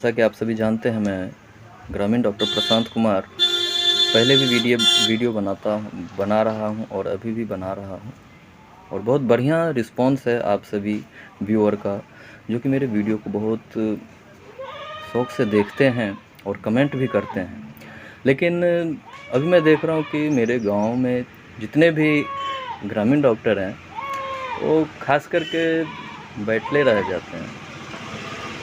जैसा कि आप सभी जानते हैं, मैं ग्रामीण डॉक्टर प्रशांत कुमार पहले भी वीडियो बना रहा हूं और अभी भी बना रहा हूं और बहुत बढ़िया रिस्पांस है आप सभी व्यूअर का, जो कि मेरे वीडियो को बहुत शौक से देखते हैं और कमेंट भी करते हैं। लेकिन अभी मैं देख रहा हूं कि मेरे गांव में जितने भी ग्रामीण डॉक्टर हैं वो खास करके बैठले रह जाते हैं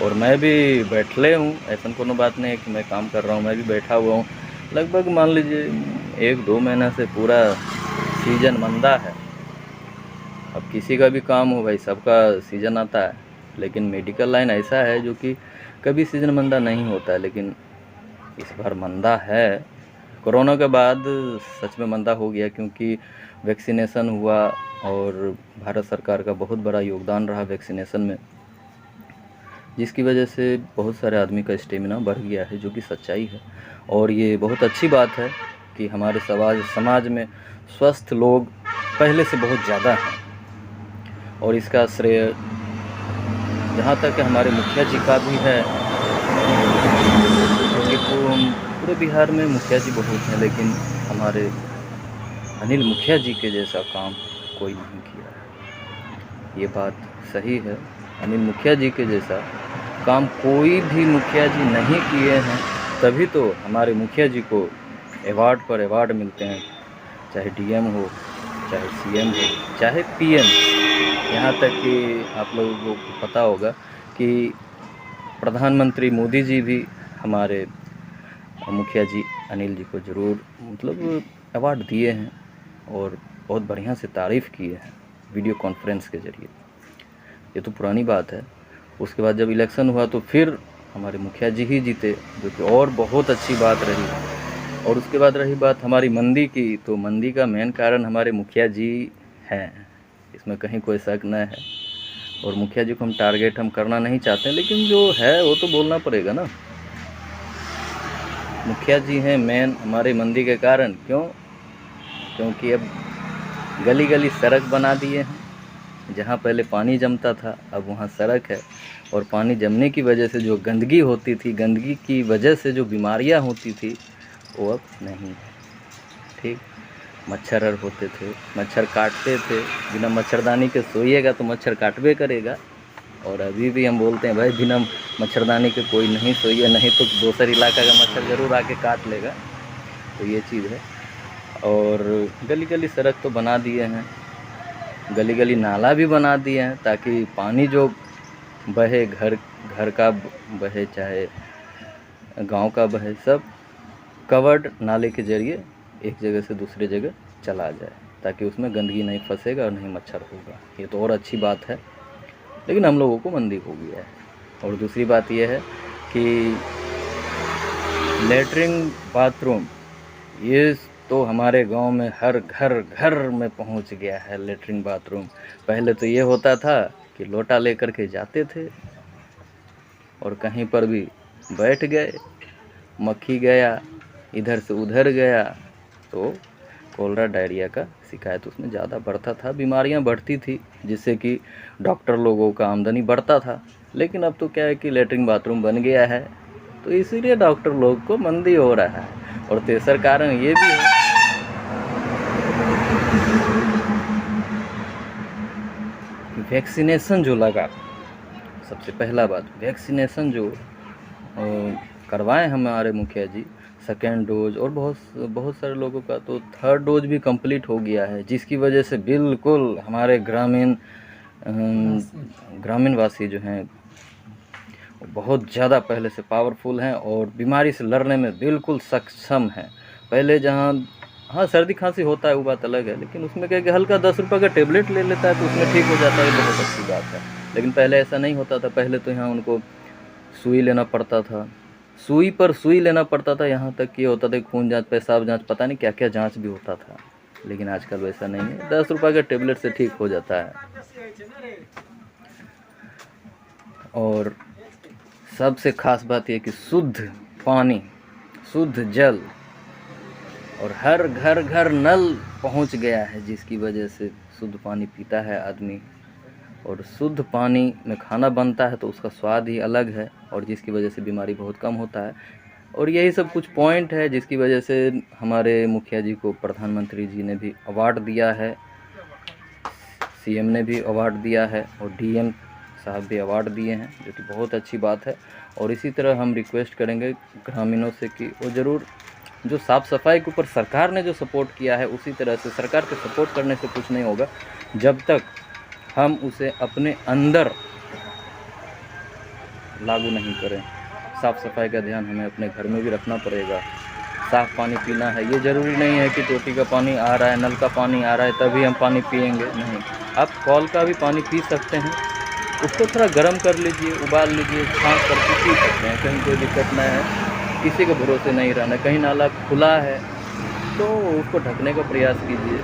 और मैं भी बैठले हूँ। ऐसा कोनो बात नहीं है कि मैं काम कर रहा हूँ, मैं भी बैठा हुआ हूँ। लगभग मान लीजिए 1-2 महीना से पूरा सीजन मंदा है। अब किसी का भी काम हो भाई, सबका सीजन आता है, लेकिन मेडिकल लाइन ऐसा है जो कि कभी सीजन मंदा नहीं होता है, लेकिन इस बार मंदा है। कोरोना के बाद सच में मंदा हो गया, क्योंकि वैक्सीनेशन हुआ और भारत सरकार का बहुत बड़ा योगदान रहा वैक्सीनेशन में, जिसकी वजह से बहुत सारे आदमी का स्टेमिना बढ़ गया है, जो कि सच्चाई है। और ये बहुत अच्छी बात है कि हमारे समाज में स्वस्थ लोग पहले से बहुत ज़्यादा हैं। और इसका श्रेय जहाँ तक हमारे मुखिया जी का भी है, क्योंकि पूरे बिहार में मुखिया जी बहुत हैं, लेकिन हमारे अनिल मुखिया जी के जैसा काम कोई नहीं किया है। ये बात सही है, अनिल मुखिया जी के जैसा काम कोई भी मुखिया जी नहीं किए हैं, तभी तो हमारे मुखिया जी को अवार्ड पर अवार्ड मिलते हैं, चाहे डीएम हो, चाहे सीएम हो, चाहे पीएम। यहाँ तक कि आप लोगों को पता होगा कि प्रधानमंत्री मोदी जी भी हमारे मुखिया जी अनिल जी को ज़रूर मतलब अवार्ड दिए हैं और बहुत बढ़िया से तारीफ़ किए हैं वीडियो कॉन्फ्रेंस के ज़रिए। ये तो पुरानी बात है। उसके बाद जब इलेक्शन हुआ तो फिर हमारे मुखिया जी ही जीते, जो कि और बहुत अच्छी बात रही। और उसके बाद रही बात हमारी मंदी की, तो मंदी का मेन कारण हमारे मुखिया जी हैं, इसमें कहीं कोई शक न है। और मुखिया जी को हम टारगेट करना नहीं चाहते, लेकिन जो है वो तो बोलना पड़ेगा ना। मुखिया जी हैं मेन हमारे मंदी के कारण। क्योंकि अब गली गली सड़क बना दिए हैं। जहाँ पहले पानी जमता था अब वहाँ सड़क है, और पानी जमने की वजह से जो गंदगी होती थी, गंदगी की वजह से जो बीमारियाँ होती थी, वो अब नहीं है। ठीक, मच्छर होते थे, मच्छर काटते थे, बिना मच्छरदानी के सोइएगा तो मच्छर काटबे करेगा। और अभी भी हम बोलते हैं भाई बिना मच्छरदानी के कोई नहीं सोइए, नहीं तो दूसरे इलाका का मच्छर ज़रूर आके काट लेगा। तो ये चीज़ है। और गली गली सड़क तो बना दिए हैं, गली गली नाला भी बना दिए हैं, ताकि पानी जो बहे घर घर का बहे चाहे गांव का बहे, सब कवर्ड नाले के ज़रिए एक जगह से दूसरे जगह चला जाए, ताकि उसमें गंदगी नहीं फंसेगा और नहीं मच्छर होगा। ये तो और अच्छी बात है, लेकिन हम लोगों को मंदी हो गया है। और दूसरी बात यह है कि लेटरिन बाथरूम, ये तो हमारे गांव में हर घर घर में पहुंच गया है लेटरिन बाथरूम। पहले तो ये होता था कि लोटा लेकर के जाते थे और कहीं पर भी बैठ गए, मक्खी गया, इधर से उधर गया, तो कोलरा डायरिया का शिकायत उसमें ज़्यादा बढ़ता था, बीमारियां बढ़ती थी, जिससे कि डॉक्टर लोगों का आमदनी बढ़ता था। लेकिन अब तो क्या है कि लेटरिन बाथरूम बन गया है, तो इसीलिए डॉक्टर लोग को मंदी हो रहा है। और तीसरा कारण ये भी है, वैक्सीनेशन जो लगा, सबसे पहला बात वैक्सीनेशन जो करवाएं हमारे मुखिया जी, सेकेंड डोज, और बहुत सारे लोगों का तो थर्ड डोज भी कंप्लीट हो गया है, जिसकी वजह से बिल्कुल हमारे ग्रामीण वासी जो हैं बहुत ज़्यादा पहले से पावरफुल हैं और बीमारी से लड़ने में बिल्कुल सक्षम हैं। पहले जहाँ हाँ सर्दी खांसी होता है वो बात अलग है, लेकिन उसमें क्या है कि हल्का 10 रुपये का टेबलेट ले लेता है तो उसमें ठीक हो जाता है, बहुत अच्छी बात है। लेकिन पहले ऐसा नहीं होता था, पहले तो यहाँ उनको सुई लेना पड़ता था, सुई पर सुई लेना पड़ता था, यहाँ तक कि होता था खून जांच, पेशाब जांच, पता नहीं क्या क्या जांच भी होता था। लेकिन आजकल वैसा नहीं है, 10 रुपये के टेबलेट से ठीक हो जाता है। और सबसे ख़ास बात यह कि शुद्ध पानी, शुद्ध जल, और हर घर घर नल पहुंच गया है, जिसकी वजह से शुद्ध पानी पीता है आदमी। और शुद्ध पानी में खाना बनता है तो उसका स्वाद ही अलग है, और जिसकी वजह से बीमारी बहुत कम होता है। और यही सब कुछ पॉइंट है जिसकी वजह से हमारे मुखिया जी को प्रधानमंत्री जी ने भी अवार्ड दिया है, सीएम ने भी अवार्ड दिया है, और डीएम साहब भी अवार्ड दिए हैं, जो कि बहुत अच्छी बात है। और इसी तरह हम रिक्वेस्ट करेंगे ग्रामीणों से कि वो ज़रूर जो साफ़ सफाई के ऊपर सरकार ने जो सपोर्ट किया है, उसी तरह से सरकार के सपोर्ट करने से कुछ नहीं होगा जब तक हम उसे अपने अंदर लागू नहीं करें। साफ़ सफाई का ध्यान हमें अपने घर में भी रखना पड़ेगा। साफ़ पानी पीना है, ये ज़रूरी नहीं है कि टोटी का पानी आ रहा है, नल का पानी आ रहा है तभी हम पानी पिएंगे, नहीं। आप कॉल का भी पानी पी सकते हैं, उसको थोड़ा गर्म कर लीजिए, उबाल लीजिए, छाँक करके पी सकते हैं, कहीं कोई दिक्कत नहीं है। किसी के भरोसे नहीं रहना, कहीं नाला खुला है तो उसको ढकने का प्रयास कीजिए,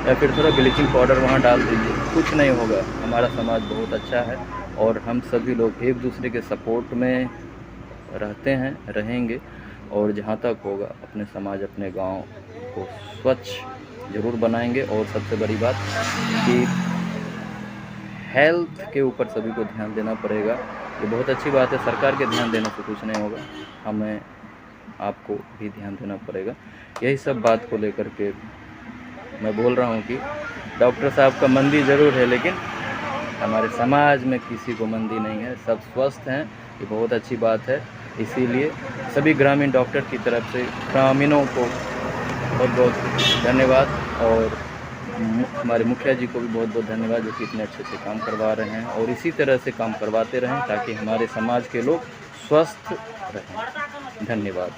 या फिर थोड़ा ब्लीचिंग पाउडर वहाँ डाल दीजिए, कुछ नहीं होगा। हमारा समाज बहुत अच्छा है और हम सभी लोग एक दूसरे के सपोर्ट में रहते हैं, रहेंगे, और जहाँ तक होगा अपने समाज, अपने गांव को स्वच्छ ज़रूर बनाएंगे। और सबसे बड़ी बात कि हेल्थ के ऊपर सभी को ध्यान देना पड़ेगा। ये बहुत अच्छी बात है, सरकार के ध्यान देने से कुछ नहीं होगा, हमें आपको भी ध्यान देना पड़ेगा। यही सब बात को लेकर के मैं बोल रहा हूँ कि डॉक्टर साहब का मंदी ज़रूर है, लेकिन हमारे समाज में किसी को मंदी नहीं है, सब स्वस्थ हैं, ये बहुत अच्छी बात है। इसीलिए सभी ग्रामीण डॉक्टर की तरफ से ग्रामीणों को बहुत बहुत धन्यवाद, और हमारे मुखिया जी को भी बहुत बहुत धन्यवाद, जो कि इतने अच्छे से काम करवा रहे हैं, और इसी तरह से काम करवाते रहें ताकि हमारे समाज के लोग स्वस्थ रहें। धन्यवाद।